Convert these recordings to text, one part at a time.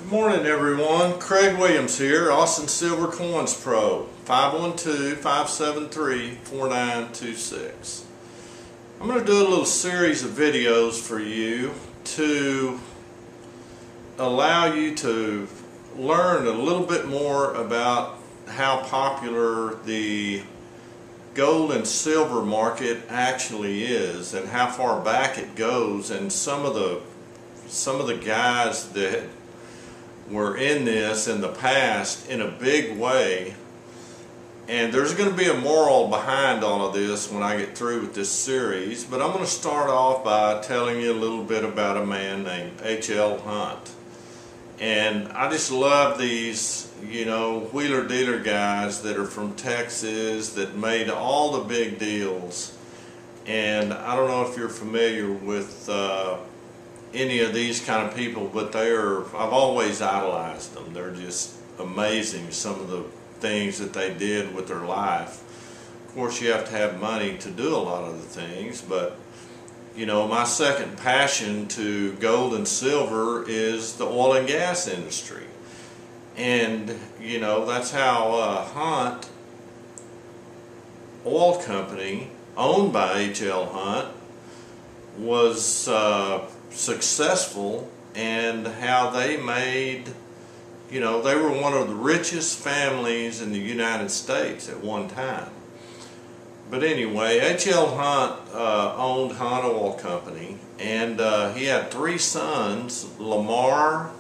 Good morning, everyone. Craig Williams here, Austin Silver Coins Pro, 512-573-4926. I'm going to do a little series of videos for you to allow you to learn a little bit more about how popular the gold and silver market actually is and how far back it goes, and some of the guys that were in this in the past in a big way. And there's going to be a moral behind all of this when I get through with this series, but I'm going to start off by telling you a little bit about a man named H.L. Hunt. And I just love these, wheeler dealer guys that are from Texas that made all the big deals. And I don't know if you're familiar with any of these kind of people, but I've always idolized them. They're just amazing, some of the things that they did with their life. Of course, you have to have money to do a lot of the things, but my second passion to gold and silver is the oil and gas industry. And that's how Hunt Oil Company, owned by H.L. Hunt, was successful, and how they made, they were one of the richest families in the United States at one time. But anyway, H.L. Hunt owned Hunt Oil Company, and he had three sons, Lamar,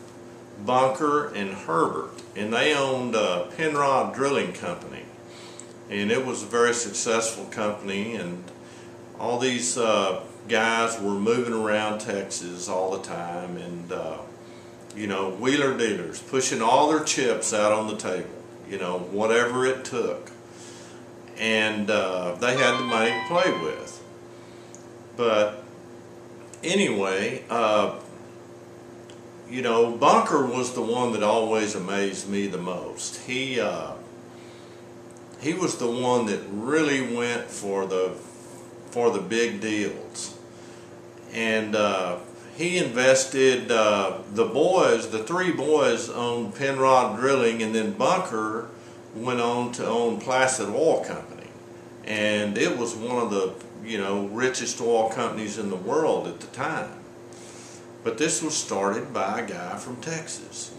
Bunker, and Herbert, and they owned Penrod Drilling Company, and it was a very successful company. And all these guys were moving around Texas all the time, and wheeler dealers pushing all their chips out on the table, whatever it took, and they had the money to play with. But anyway, Bunker was the one that always amazed me the most. He was the one that really went for the big deals. And he invested, the three boys owned Penrod Drilling, and then Bunker went on to own Placid Oil Company. And it was one of the, richest oil companies in the world at the time. But this was started by a guy from Texas,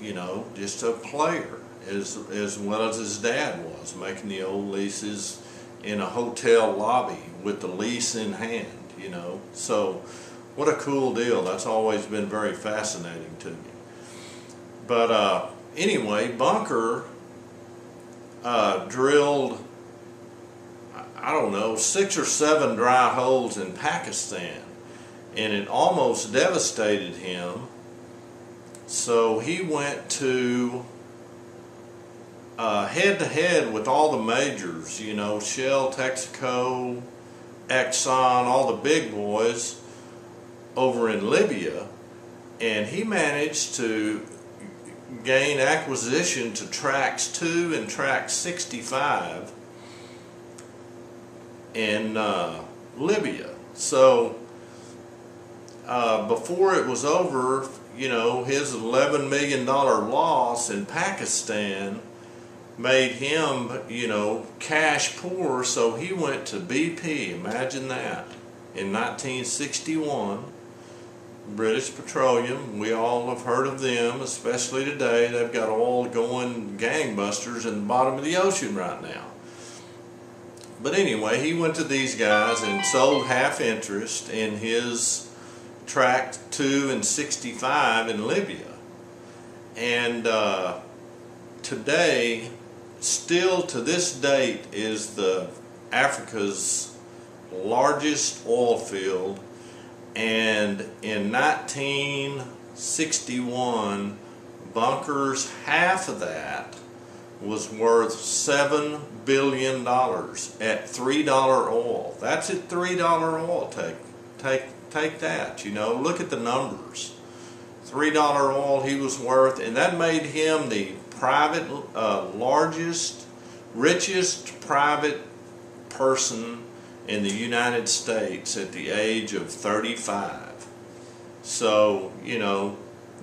just a player, as well as his dad was, making the old leases in a hotel lobby with the lease in hand, So what a cool deal. That's always been very fascinating to me. But anyway, Bunker drilled, I don't know, 6 or 7 dry holes in Pakistan, and it almost devastated him. So he went to head-to-head with all the majors, Shell, Texaco, Exxon, all the big boys over in Libya, and he managed to gain acquisition to Tracts 2 and Tract 65 in Libya. So before it was over, his $11 million loss in Pakistan made him, cash poor. So he went to BP, imagine that, in 1961. British Petroleum, we all have heard of them, especially today. They've got oil going gangbusters in the bottom of the ocean right now. But anyway, he went to these guys and sold half interest in his Tract 2 and 65 in Libya. And today, still to this date, is Africa's largest oil field. And in 1961, Bunker's half of that was worth $7 billion at $3 oil. That's at $3 oil. Take that. Look at the numbers. $3 oil he was worth, and that made him the richest private person in the United States at the age of 35. So,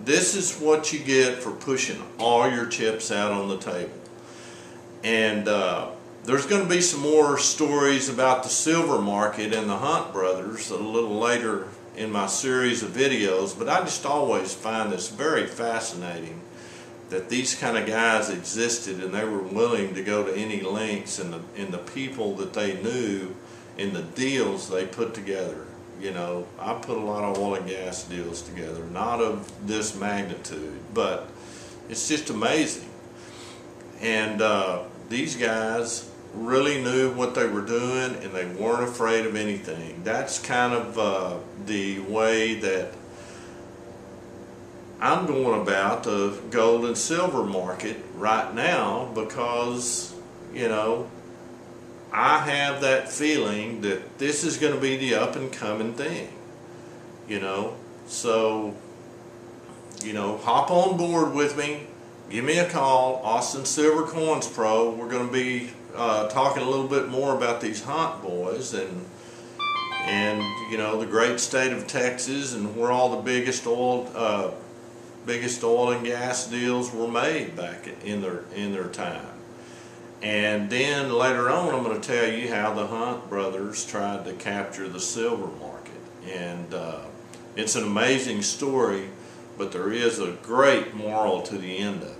This is what you get for pushing all your chips out on the table. And there's going to be some more stories about the silver market and the Hunt brothers a little later in my series of videos, but I just always find this very fascinating that these kind of guys existed and they were willing to go to any lengths, and the people that they knew and the deals they put together. You know, I put a lot of oil and gas deals together, not of this magnitude, but it's just amazing. And these guys really knew what they were doing, and they weren't afraid of anything. That's kind of the way that I'm going about the gold and silver market right now, because, you know, I have that feeling that this is going to be the up and coming thing, you know. So, you know, hop on board with me. Give me a call, Austin Silver Coins Pro. We're going to be talking a little bit more about these Hunt boys and you know, the great state of Texas, and where all the biggest oil and gas deals were made back in their time. And then later on, I'm going to tell you how the Hunt brothers tried to capture the silver market. And it's an amazing story, but there is a great moral to the end of it.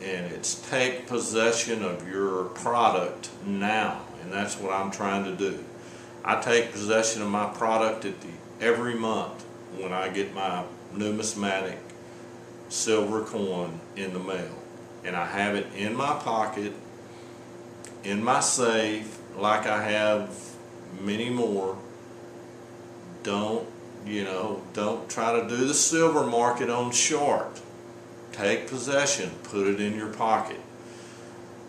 And it's take possession of your product now. And that's what I'm trying to do. I take possession of my product every month when I get my numismatic silver coin in the mail. And I have it in my pocket, in my safe, like I have many more. Don't try to do the silver market on short. Take possession, put it in your pocket.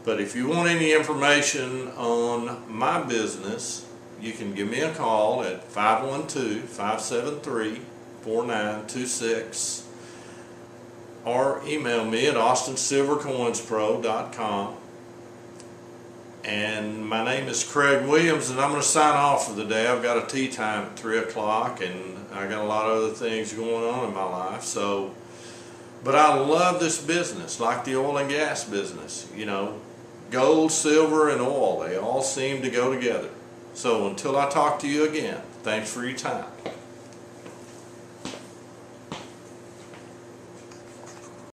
But if you want any information on my business, you can give me a call at 512-573-4926 or email me at austinsilvercoinspro.com. And my name is Craig Williams, and I'm going to sign off for the day. I've got a tea time at 3 o'clock, and I got a lot of other things going on in my life. But I love this business, like the oil and gas business. You know, gold, silver, and oil, they all seem to go together. So until I talk to you again, thanks for your time.